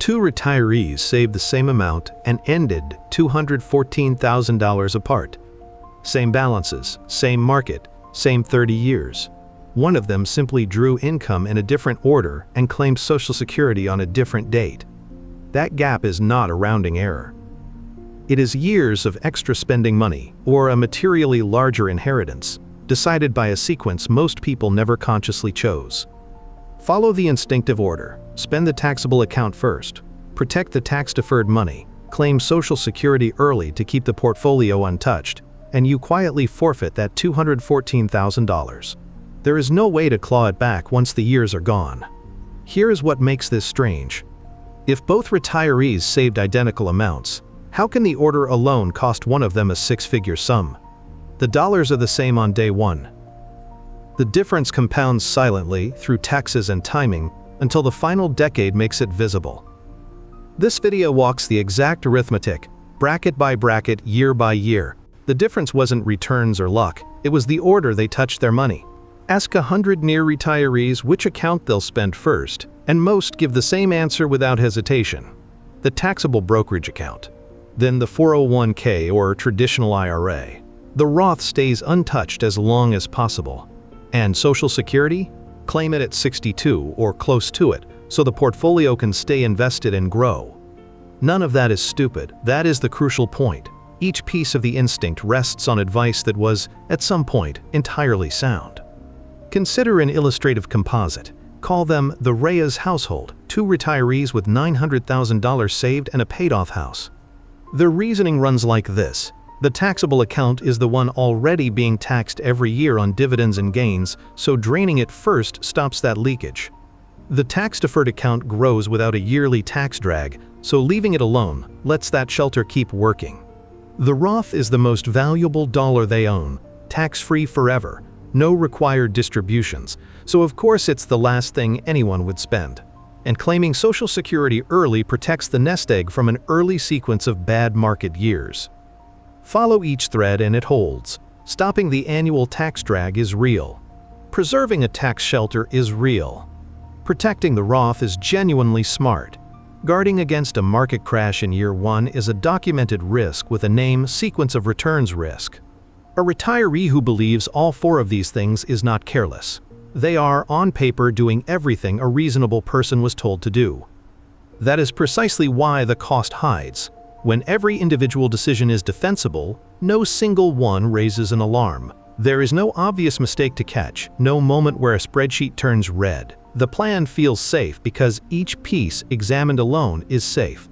Two retirees saved the same amount and ended $214,000 apart. Same balances, same market, same 30 years. One of them simply drew income in a different order and claimed Social Security on a different date. That gap is not a rounding error. It is years of extra spending money, or a materially larger inheritance, decided by a sequence most people never consciously chose. Follow the instinctive order. Spend the taxable account first. Protect the tax-deferred money. Claim Social Security early to keep the portfolio untouched, and you quietly forfeit that $214,000. There is no way to claw it back once the years are gone. Here is what makes this strange. If both retirees saved identical amounts, how can the order alone cost one of them a six-figure sum? The dollars are the same on day one. The difference compounds silently through taxes and timing until the final decade makes it visible. This video walks the exact arithmetic, bracket by bracket, year by year. The difference wasn't returns or luck, it was the order they touched their money. Ask 100 near retirees which account they'll spend first, and most give the same answer without hesitation: the taxable brokerage account. Then the 401k or traditional IRA. The Roth stays untouched as long as possible. And Social Security? Claim it at 62 or close to it, so the portfolio can stay invested and grow. None of that is stupid, that is the crucial point. Each piece of the instinct rests on advice that was, at some point, entirely sound. Consider an illustrative composite. Call them the Reyes household, two retirees with $900,000 saved and a paid-off house. The reasoning runs like this. The taxable account is the one already being taxed every year on dividends and gains, so draining it first stops that leakage. The tax-deferred account grows without a yearly tax drag, so leaving it alone lets that shelter keep working. The Roth is the most valuable dollar they own, tax-free forever, no required distributions, so of course it's the last thing anyone would spend. And claiming Social Security early protects the nest egg from an early sequence of bad market years. Follow each thread and it holds. Stopping the annual tax drag is real. Preserving a tax shelter is real. Protecting the Roth is genuinely smart. Guarding against a market crash in year one is a documented risk with a name, sequence of returns risk. A retiree who believes all four of these things is not careless. They are, on paper, doing everything a reasonable person was told to do. That is precisely why the cost hides. When every individual decision is defensible, no single one raises an alarm. There is no obvious mistake to catch, no moment where a spreadsheet turns red. The plan feels safe because each piece examined alone is safe.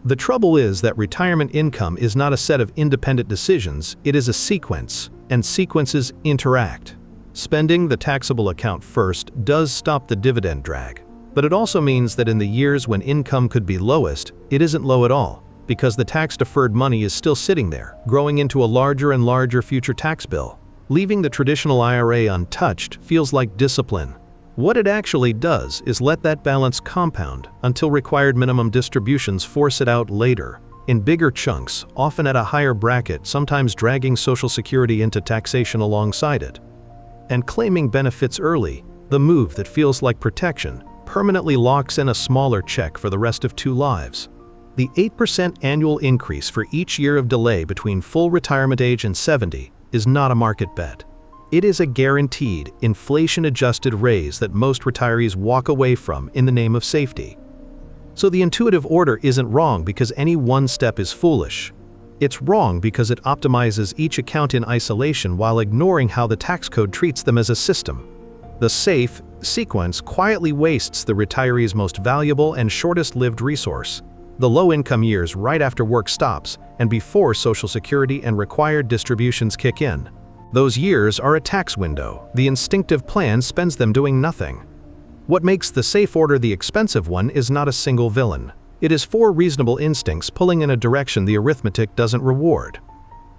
The trouble is that retirement income is not a set of independent decisions, it is a sequence, and sequences interact. Spending the taxable account first does stop the dividend drag, but it also means that in the years when income could be lowest, it isn't low at all, because the tax-deferred money is still sitting there, growing into a larger and larger future tax bill. Leaving the traditional IRA untouched feels like discipline. What it actually does is let that balance compound until required minimum distributions force it out later, in bigger chunks, often at a higher bracket, sometimes dragging Social Security into taxation alongside it. And claiming benefits early, the move that feels like protection, permanently locks in a smaller check for the rest of 2 lives. The 8% annual increase for each year of delay between full retirement age and 70 is not a market bet. It is a guaranteed, inflation-adjusted raise that most retirees walk away from in the name of safety. So the intuitive order isn't wrong because any one step is foolish. It's wrong because it optimizes each account in isolation while ignoring how the tax code treats them as a system. The safe sequence quietly wastes the retiree's most valuable and shortest-lived resource, the low-income years right after work stops and before Social Security and required distributions kick in. Those years are a tax window. The instinctive plan spends them doing nothing. What makes the safe order the expensive one is not a single villain. It is 4 reasonable instincts pulling in a direction the arithmetic doesn't reward.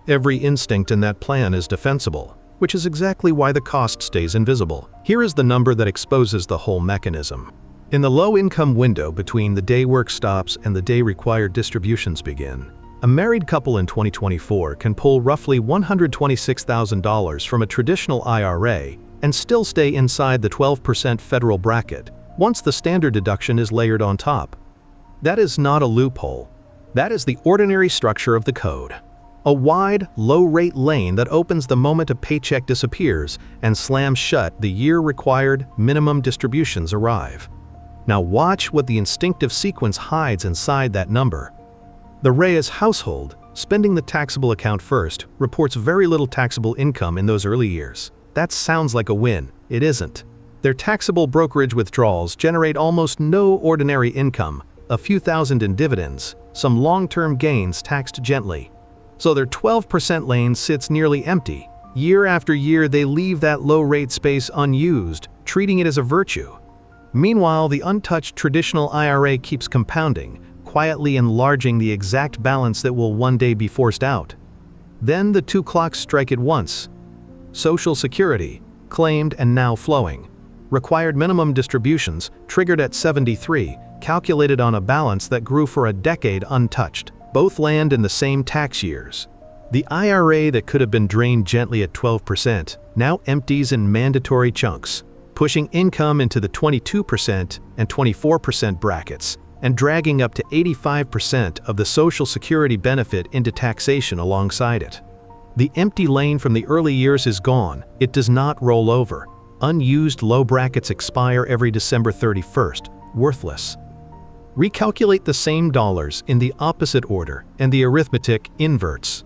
Every instinct in that plan is defensible, which is exactly why the cost stays invisible. Here is the number that exposes the whole mechanism. In the low-income window between the day work stops and the day required distributions begin, a married couple in 2024 can pull roughly $126,000 from a traditional IRA and still stay inside the 12% federal bracket once the standard deduction is layered on top. That is not a loophole. That is the ordinary structure of the code. A wide, low-rate lane that opens the moment a paycheck disappears and slams shut the year-required minimum distributions arrive. Now watch what the instinctive sequence hides inside that number. The Reyes household, spending the taxable account first, reports very little taxable income in those early years. That sounds like a win. It isn't. Their taxable brokerage withdrawals generate almost no ordinary income, a few thousand in dividends, some long-term gains taxed gently. So their 12% lane sits nearly empty. Year after year they leave that low-rate space unused, treating it as a virtue. Meanwhile, the untouched traditional IRA keeps compounding, quietly enlarging the exact balance that will one day be forced out. Then the two clocks strike at once. Social Security, claimed and now flowing. Required minimum distributions, triggered at 73, calculated on a balance that grew for a decade untouched. Both land in the same tax years. The IRA that could have been drained gently at 12% now empties in mandatory chunks, pushing income into the 22% and 24% brackets, and dragging up to 85% of the Social Security benefit into taxation alongside it. The empty lane from the early years is gone. It does not roll over. Unused low brackets expire every December 31st, worthless. Recalculate the same dollars in the opposite order, and the arithmetic inverts.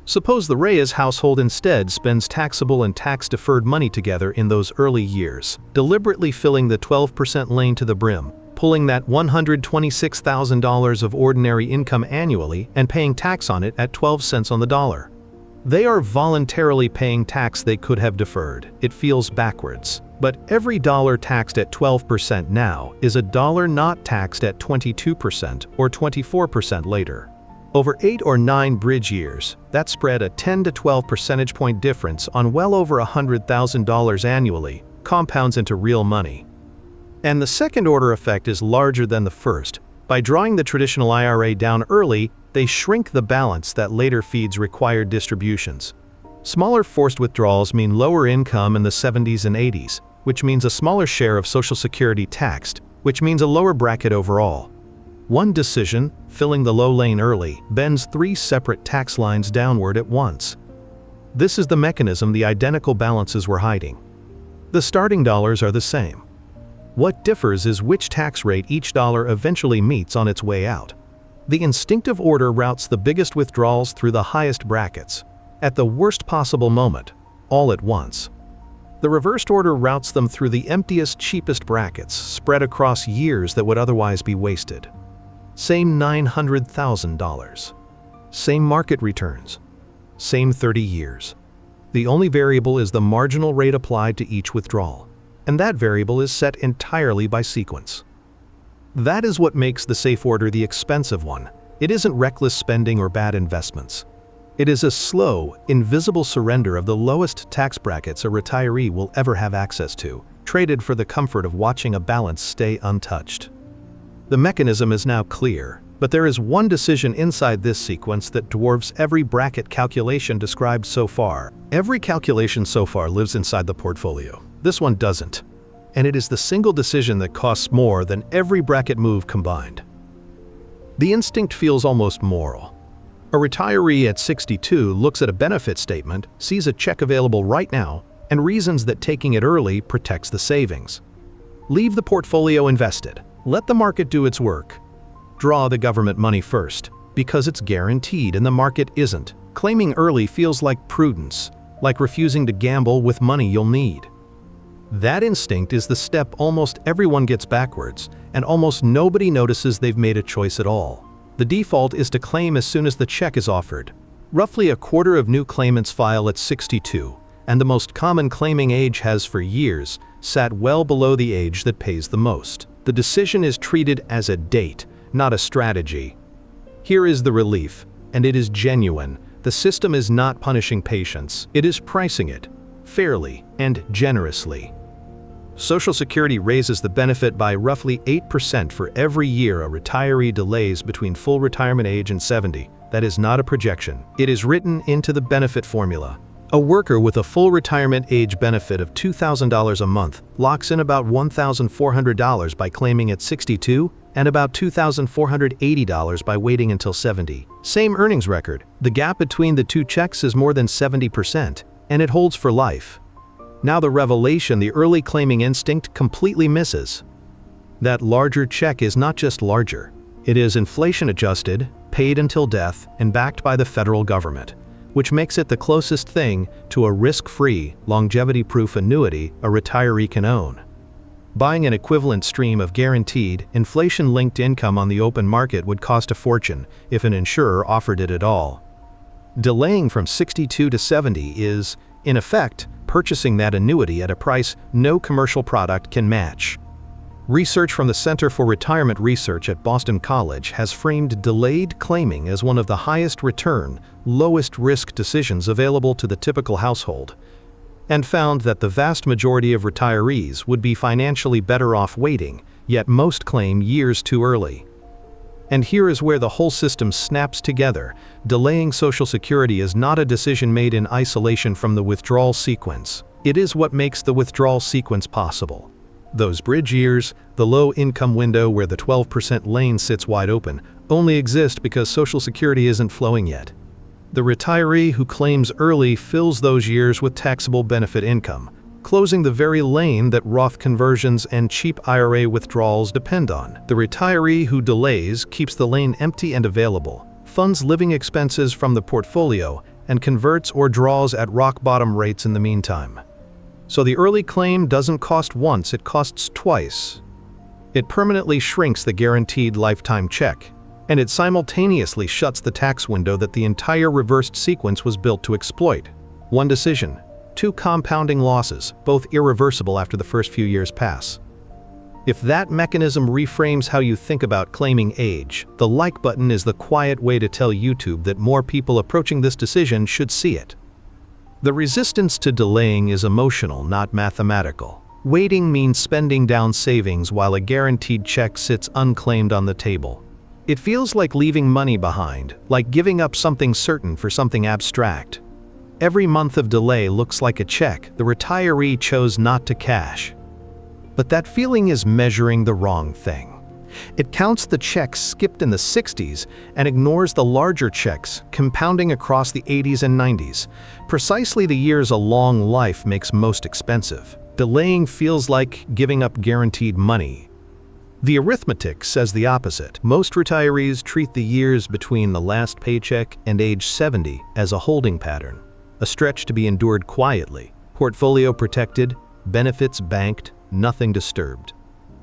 Suppose the Reyes household instead spends taxable and tax-deferred money together in those early years, deliberately filling the 12% lane to the brim, pulling that $126,000 of ordinary income annually and paying tax on it at 12 cents on the dollar. They are voluntarily paying tax they could have deferred. It feels backwards. But every dollar taxed at 12% now is a dollar not taxed at 22% or 24% later. Over 8 or 9 bridge years, that spread a 10 to 12 percentage point difference on well over $100,000 annually compounds into real money. And the second order effect is larger than the first. By drawing the traditional IRA down early, they shrink the balance that later feeds required distributions. Smaller forced withdrawals mean lower income in the 70s and 80s, which means a smaller share of Social Security taxed, which means a lower bracket overall. One decision, filling the low lane early, bends 3 separate tax lines downward at once. This is the mechanism the identical balances were hiding. The starting dollars are the same. What differs is which tax rate each dollar eventually meets on its way out. The instinctive order routes the biggest withdrawals through the highest brackets, at the worst possible moment, all at once. The reversed order routes them through the emptiest, cheapest brackets, spread across years that would otherwise be wasted. Same $900,000. Same market returns. Same 30 years. The only variable is the marginal rate applied to each withdrawal, and that variable is set entirely by sequence. That is what makes the safe order the expensive one. It isn't reckless spending or bad investments. It is a slow, invisible surrender of the lowest tax brackets a retiree will ever have access to, traded for the comfort of watching a balance stay untouched. The mechanism is now clear, but there is one decision inside this sequence that dwarfs every bracket calculation described so far. Every calculation so far lives inside the portfolio. This one doesn't. And it is the single decision that costs more than every bracket move combined. The instinct feels almost moral. A retiree at 62 looks at a benefit statement, sees a check available right now, and reasons that taking it early protects the savings. Leave the portfolio invested. Let the market do its work. Draw the government money first, because it's guaranteed and the market isn't. Claiming early feels like prudence, like refusing to gamble with money you'll need. That instinct is the step almost everyone gets backwards, and almost nobody notices they've made a choice at all. The default is to claim as soon as the check is offered. Roughly a quarter of new claimants file at 62, and the most common claiming age has for years sat well below the age that pays the most. The decision is treated as a date, not a strategy. Here is the relief, and it is genuine. The system is not punishing patience, it is pricing it, fairly and generously. Social Security raises the benefit by roughly 8% for every year a retiree delays between full retirement age and 70. That is not a projection. It is written into the benefit formula. A worker with a full retirement age benefit of $2,000 a month locks in about $1,400 by claiming at 62, and about $2,480 by waiting until 70. Same earnings record. The gap between the two checks is more than 70%, and it holds for life. Now the revelation the early claiming instinct completely misses. That larger check is not just larger. It is inflation adjusted, paid until death, and backed by the federal government, which makes it the closest thing to a risk-free, longevity-proof annuity a retiree can own. Buying an equivalent stream of guaranteed, inflation-linked income on the open market would cost a fortune if an insurer offered it at all. Delaying from 62 to 70 is, in effect, purchasing that annuity at a price no commercial product can match. Research from the Center for Retirement Research at Boston College has framed delayed claiming as one of the highest return, lowest risk decisions available to the typical household, and found that the vast majority of retirees would be financially better off waiting, yet most claim years too early. And here is where the whole system snaps together. Delaying Social Security is not a decision made in isolation from the withdrawal sequence. It is what makes the withdrawal sequence possible. Those bridge years, the low income window where the 12% lane sits wide open, only exist because Social Security isn't flowing yet. The retiree who claims early fills those years with taxable benefit income, closing the very lane that Roth conversions and cheap IRA withdrawals depend on. The retiree who delays keeps the lane empty and available, funds living expenses from the portfolio, and converts or draws at rock-bottom rates in the meantime. So the early claim doesn't cost once, it costs twice. It permanently shrinks the guaranteed lifetime check, and it simultaneously shuts the tax window that the entire reversed sequence was built to exploit. One decision, two compounding losses, both irreversible after the first few years pass. If that mechanism reframes how you think about claiming age, the like button is the quiet way to tell YouTube that more people approaching this decision should see it. The resistance to delaying is emotional, not mathematical. Waiting means spending down savings while a guaranteed check sits unclaimed on the table. It feels like leaving money behind, like giving up something certain for something abstract. Every month of delay looks like a check the retiree chose not to cash. But that feeling is measuring the wrong thing. It counts the checks skipped in the 60s and ignores the larger checks compounding across the 80s and 90s, precisely the years a long life makes most expensive. Delaying feels like giving up guaranteed money. The arithmetic says the opposite. Most retirees treat the years between the last paycheck and age 70 as a holding pattern, a stretch to be endured quietly, portfolio protected, benefits banked, nothing disturbed.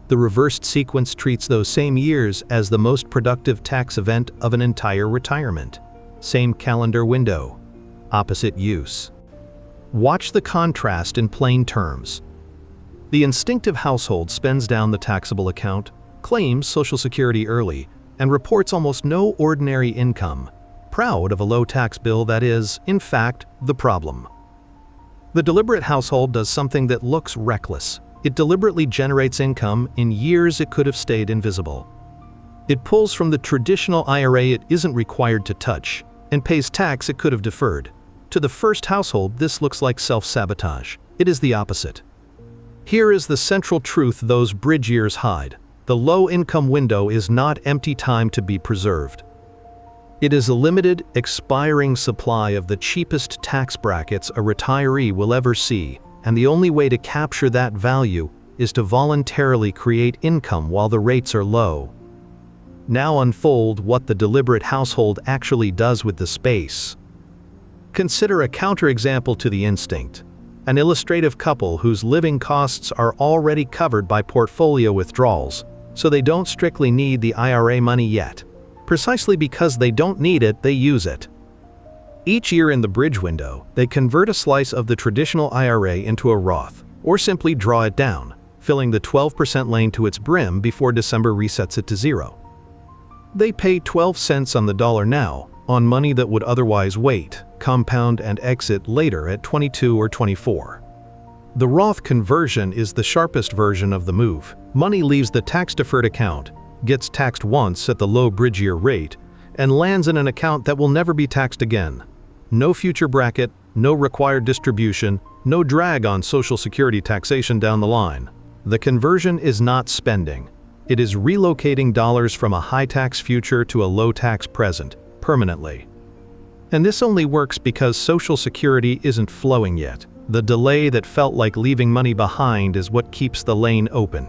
The reversed sequence treats those same years as the most productive tax event of an entire retirement. Same calendar window, opposite use. Watch the contrast in plain terms. The instinctive household spends down the taxable account, claims Social Security early, and reports almost no ordinary income, proud of a low tax bill that is, in fact, the problem. The deliberate household does something that looks reckless. It deliberately generates income in years it could have stayed invisible. It pulls from the traditional IRA it isn't required to touch, and pays tax it could have deferred. To the first household, this looks like self-sabotage. It is the opposite. Here is the central truth those bridge years hide. The low-income window is not empty time to be preserved. It is a limited, expiring supply of the cheapest tax brackets a retiree will ever see, and the only way to capture that value is to voluntarily create income while the rates are low. Now unfold what the deliberate household actually does with the space. Consider a counterexample to the instinct. An illustrative couple whose living costs are already covered by portfolio withdrawals, so they don't strictly need the IRA money yet. Precisely because they don't need it, they use it. Each year in the bridge window, they convert a slice of the traditional IRA into a Roth, or simply draw it down, filling the 12% lane to its brim before December resets it to zero. They pay 12 cents on the dollar now, on money that would otherwise wait, compound and exit later at 22 or 24. The Roth conversion is the sharpest version of the move. Money leaves the tax-deferred account, gets taxed once at the low bridge year rate, and lands in an account that will never be taxed again. No future bracket, no required distribution, no drag on Social Security taxation down the line. The conversion is not spending. It is relocating dollars from a high-tax future to a low-tax present, permanently. And this only works because Social Security isn't flowing yet. The delay that felt like leaving money behind is what keeps the lane open.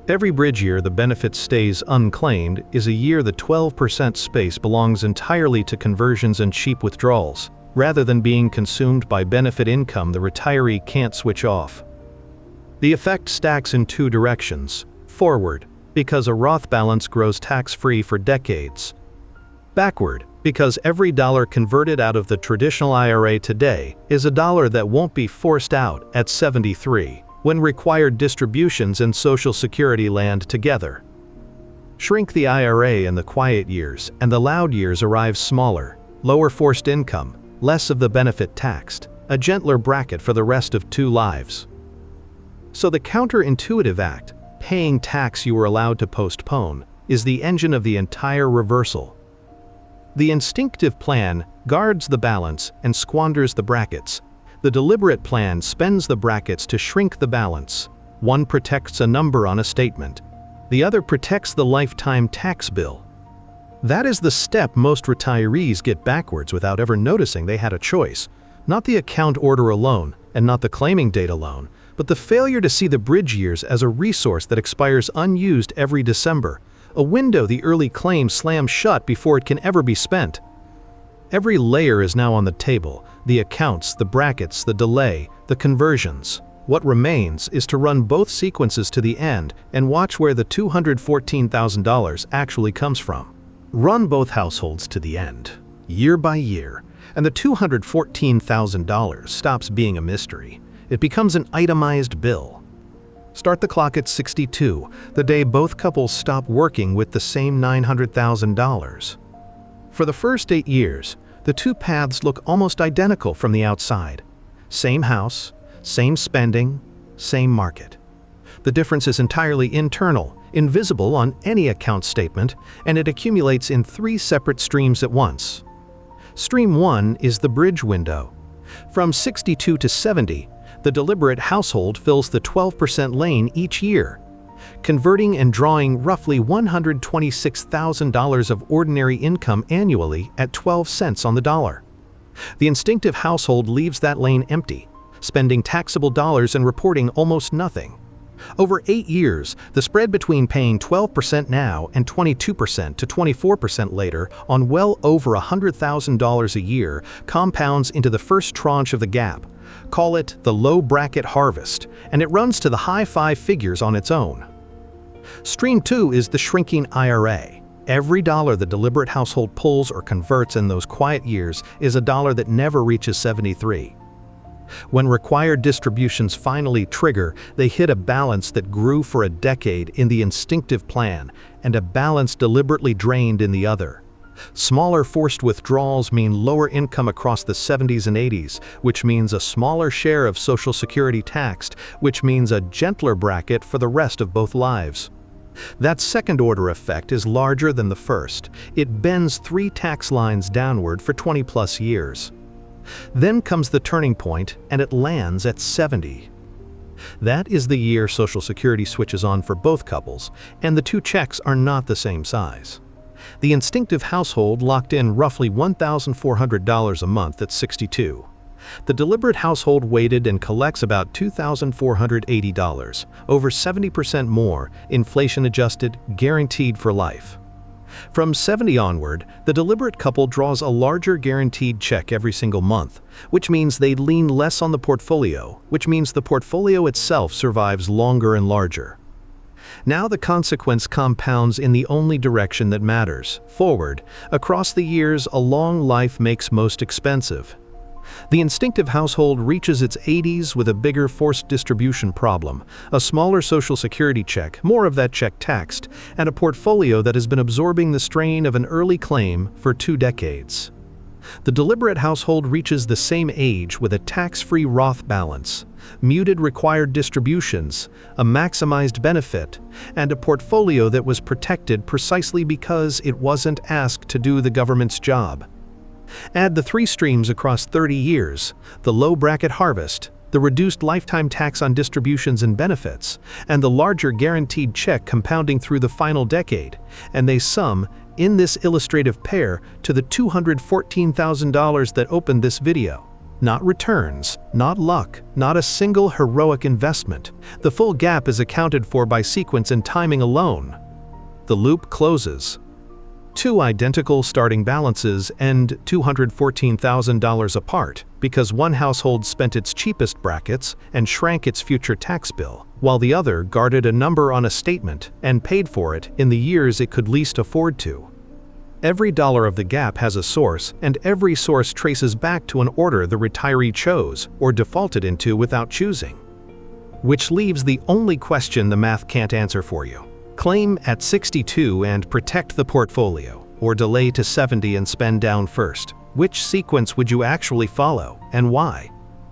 Every bridge year the benefit stays unclaimed is a year the 12% space belongs entirely to conversions and cheap withdrawals, rather than being consumed by benefit income the retiree can't switch off. The effect stacks in two directions: forward, because a Roth balance grows tax-free for decades; backward, because every dollar converted out of the traditional IRA today is a dollar that won't be forced out at 73, when required distributions and Social Security land together. Shrink the IRA in the quiet years, and the loud years arrive smaller, lower forced income, less of the benefit taxed, a gentler bracket for the rest of two lives. So the counterintuitive act, paying tax you were allowed to postpone, is the engine of the entire reversal. The instinctive plan guards the balance and squanders the brackets. The deliberate plan spends the brackets to shrink the balance. One protects a number on a statement. The other protects the lifetime tax bill. That is the step most retirees get backwards without ever noticing they had a choice. Not the account order alone, and not the claiming date alone, but the failure to see the bridge years as a resource that expires unused every December, a window the early claim slams shut before it can ever be spent. Every layer is now on the table: the accounts, the brackets, the delay, the conversions. What remains is to run both sequences to the end and watch where the $214,000 actually comes from. Run both households to the end, year by year, and the $214,000 stops being a mystery. It becomes an itemized bill. Start the clock at 62, the day both couples stop working with the same $900,000. For the first 8 years, the two paths look almost identical from the outside. Same house, same spending, same market. The difference is entirely internal, invisible on any account statement, and it accumulates in 3 separate streams at once. Stream 1 is the bridge window. From 62 to 70, the deliberate household fills the 12% lane each year, converting and drawing roughly $126,000 of ordinary income annually at 12 cents on the dollar. The instinctive household leaves that lane empty, spending taxable dollars and reporting almost nothing. Over 8 years, the spread between paying 12% now and 22% to 24% later on well over $100,000 a year compounds into the first tranche of the gap. Call it the low bracket harvest, and it runs to the high 5 figures on its own. Stream 2 is the shrinking IRA. Every dollar the deliberate household pulls or converts in those quiet years is a dollar that never reaches 73. When required distributions finally trigger, they hit a balance that grew for a decade in the instinctive plan, and a balance deliberately drained in the other. Smaller forced withdrawals mean lower income across the 70s and 80s, which means a smaller share of Social Security taxed, which means a gentler bracket for the rest of both lives. That second-order effect is larger than the first. It bends 3 tax lines downward for 20-plus years. Then comes the turning point, and it lands at 70. That is the year Social Security switches on for both couples, and the two checks are not the same size. The instinctive household locked in roughly $1,400 a month at 62. The deliberate household waited and collects about $2,480, over 70% more, inflation-adjusted, guaranteed for life. From 70 onward, the deliberate couple draws a larger guaranteed check every single month, which means they lean less on the portfolio, which means the portfolio itself survives longer and larger. Now the consequence compounds in the only direction that matters, forward. Across the years, a long life makes most expensive. The instinctive household reaches its 80s with a bigger forced distribution problem, a smaller Social Security check, more of that check taxed, and a portfolio that has been absorbing the strain of an early claim for 2 decades. The deliberate household reaches the same age with a tax-free Roth balance, muted required distributions, a maximized benefit, and a portfolio that was protected precisely because it wasn't asked to do the government's job. Add the 3 streams across 30 years, the low bracket harvest, the reduced lifetime tax on distributions and benefits, and the larger guaranteed check compounding through the final decade, and they sum, in this illustrative pair, to the $214,000 that opened this video. Not returns, not luck, not a single heroic investment. The full gap is accounted for by sequence and timing alone. The loop closes. Two identical starting balances end $214,000 apart because one household spent its cheapest brackets and shrank its future tax bill, while the other guarded a number on a statement and paid for it in the years it could least afford to. Every dollar of the gap has a source, and every source traces back to an order the retiree chose or defaulted into without choosing. Which leaves the only question the math can't answer for you. Claim at 62 and protect the portfolio, or delay to 70 and spend down first. Which sequence would you actually follow, and why?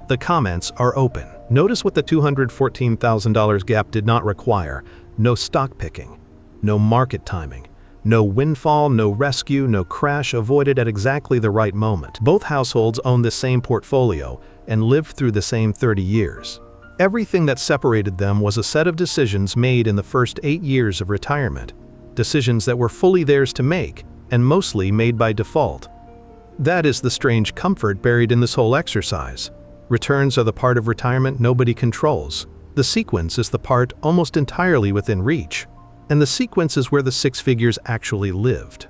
The comments are open. Notice what the $214,000 gap did not require: no stock picking, no market timing, no windfall, no rescue, no crash avoided at exactly the right moment. Both households own the same portfolio and lived through the same 30 years. Everything that separated them was a set of decisions made in the first 8 years of retirement, decisions that were fully theirs to make, and mostly made by default. That is the strange comfort buried in this whole exercise. Returns are the part of retirement nobody controls. The sequence is the part almost entirely within reach, and the sequence is where the six figures actually lived.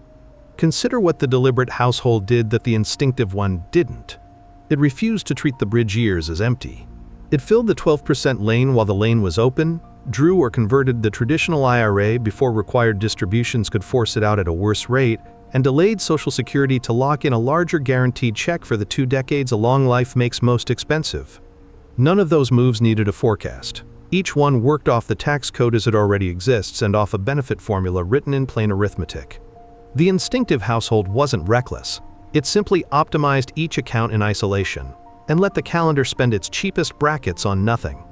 Consider what the deliberate household did that the instinctive one didn't. It refused to treat the bridge years as empty. It filled the 12% lane while the lane was open, drew or converted the traditional IRA before required distributions could force it out at a worse rate, and delayed Social Security to lock in a larger guaranteed check for the 2 decades a long life makes most expensive. None of those moves needed a forecast. Each one worked off the tax code as it already exists and off a benefit formula written in plain arithmetic. The instinctive household wasn't reckless. It simply optimized each account in isolation and let the calendar spend its cheapest brackets on nothing.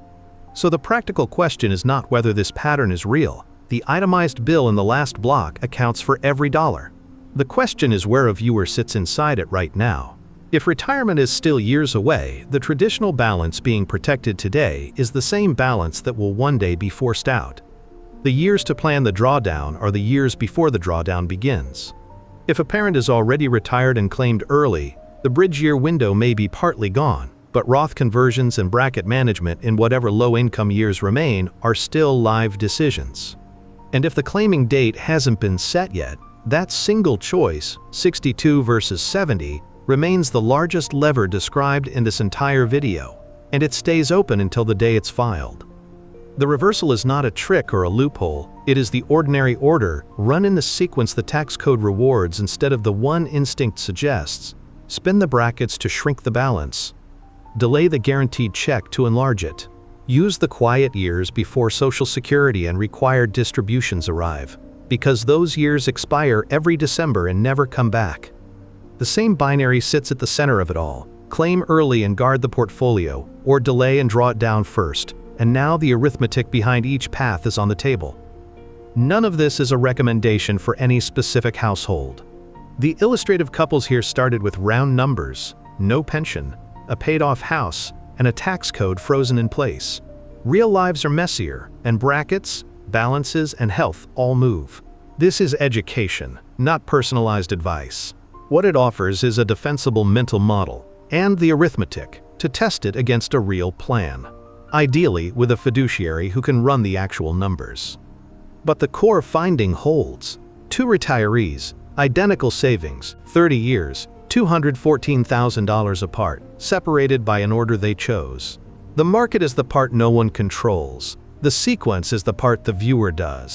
So the practical question is not whether this pattern is real. The itemized bill in the last block accounts for every dollar. The question is where a viewer sits inside it right now. If retirement is still years away, the traditional balance being protected today is the same balance that will one day be forced out. The years to plan the drawdown are the years before the drawdown begins. If a parent is already retired and claimed early, the bridge year window may be partly gone, but Roth conversions and bracket management in whatever low-income years remain are still live decisions. And if the claiming date hasn't been set yet, that single choice, 62 versus 70, remains the largest lever described in this entire video, and it stays open until the day it's filed. The reversal is not a trick or a loophole, it is the ordinary order run in the sequence the tax code rewards instead of the one instinct suggests. Spin the brackets to shrink the balance. Delay the guaranteed check to enlarge it. Use the quiet years before Social Security and required distributions arrive, because those years expire every December and never come back. The same binary sits at the center of it all. Claim early and guard the portfolio, or delay and draw it down first, and now the arithmetic behind each path is on the table. None of this is a recommendation for any specific household. The illustrative couples here started with round numbers, no pension, a paid-off house, and a tax code frozen in place. Real lives are messier, and brackets, balances, and health all move. This is education, not personalized advice. What it offers is a defensible mental model, and the arithmetic, to test it against a real plan. Ideally with a fiduciary who can run the actual numbers. But the core finding holds. 2 retirees, identical savings, 30 years, $214,000 apart, separated by an order they chose. The market is the part no one controls. The sequence is the part the viewer does.